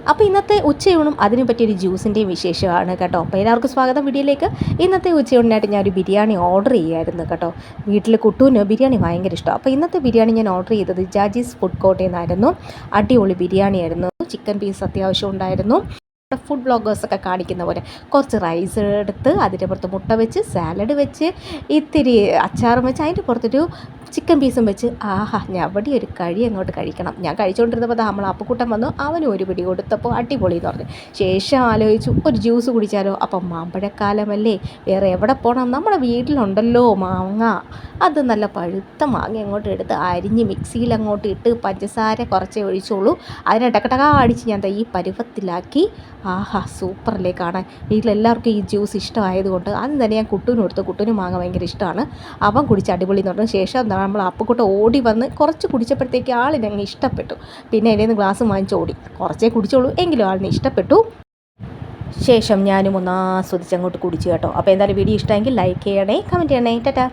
അപ്പോൾ ഇന്നത്തെ ഉച്ചയൂണും അതിനെ പറ്റിയൊരു ജ്യൂസിൻ്റെയും വിശേഷമാണ് കേട്ടോ. അപ്പോൾ എല്ലാവർക്കും സ്വാഗതം വീഡിയോയിലേക്ക്. ഇന്നത്തെ ഉച്ചയൂണിനായിട്ട് ഞാനൊരു ബിരിയാണി ഓർഡർ ചെയ്യുമായിരുന്നു കേട്ടോ. വീട്ടിൽ കുട്ടൂന് ബിരിയാണി ഭയങ്കര ഇഷ്ടമാണ്. അപ്പോൾ ഇന്നത്തെ ബിരിയാണി ഞാൻ ഓർഡർ ചെയ്തത് ജാജീസ് ഫുഡ് കോർട്ടിൽ നിന്നായിരുന്നു. അടിപൊളി ബിരിയാണിയായിരുന്നു. ചിക്കൻ പീസ് അത്യാവശ്യം ഉണ്ടായിരുന്നു. ഫുഡ് ബ്ലോഗേഴ്സൊക്കെ കാണിക്കുന്ന പോലെ കുറച്ച് റൈസ് എടുത്ത് അതിൻ്റെ പുറത്ത് മുട്ട വെച്ച് സാലഡ് വെച്ച് ഇത്തിരി അച്ചാറും വെച്ച് അതിൻ്റെ പുറത്തൊരു ചിക്കൻ പീസും വെച്ച് ഞവടി ഒരു കഴി അങ്ങോട്ട് കഴിക്കണം. ഞാൻ കഴിച്ചുകൊണ്ടിരുന്നപ്പോൾ നമ്മൾ അപ്പുക്കുട്ടൻ വന്നു, അവനും ഒരു പിടി കൊടുത്തപ്പോൾ അടിപൊളി എന്ന് പറഞ്ഞു. ശേഷം ആലോചിച്ചു ഒരു ജ്യൂസ് കുടിച്ചാലോ. അപ്പം മാമ്പഴക്കാലമല്ലേ, വേറെ എവിടെ പോകണം, നമ്മുടെ വീട്ടിലുണ്ടല്ലോ മാങ്ങ. അത് നല്ല പഴുത്ത മാങ്ങ അങ്ങോട്ട് എടുത്ത് അരിഞ്ഞ് മിക്സിയിൽ അങ്ങോട്ട് ഇട്ട് പഞ്ചസാര കുറച്ചേ ഒഴിച്ചോളൂ. അതിനെ ടക്കടക അടിച്ച് ഞാൻ ഈ പരുവത്തിലാക്കി. സൂപ്പറല്ലേ കാണാൻ. വീട്ടിലെല്ലാവർക്കും ഈ ജ്യൂസ് ഇഷ്ടമായതുകൊണ്ട് ആദ്യം തന്നെ ഞാൻ കുട്ടൂന് കൊടുത്തു. കുട്ടൂന് മാങ്ങ ഭയങ്കര ഇഷ്ടമാണ്. അവൻ കുടിച്ച് അടിപൊളി എന്ന് പറഞ്ഞു. ശേഷം നമ്മൾ അപ്പുക്കുട്ട ഓടി വന്ന് കുറച്ച് കുടിച്ചപ്പോഴത്തേക്ക് ആളിനങ്ങ് ഇഷ്ടപ്പെട്ടു. പിന്നെ അതിൽ നിന്ന് ഗ്ലാസ് വാങ്ങിച്ച് ഓടി. കുറച്ചേ കുടിച്ചോളൂ, എങ്കിലും ആളിന് ഇഷ്ടപ്പെട്ടു. ശേഷം ഞാനും ഒന്ന് ആസ്വദിച്ച് അങ്ങോട്ട് കുടിച്ചു കേട്ടോ. അപ്പോൾ എന്തായാലും വീഡിയോ ഇഷ്ടമെങ്കിൽ ലൈക്ക് ചെയ്യണേ, കമൻറ്റ് ചെയ്യണേ. ടാറ്റാ.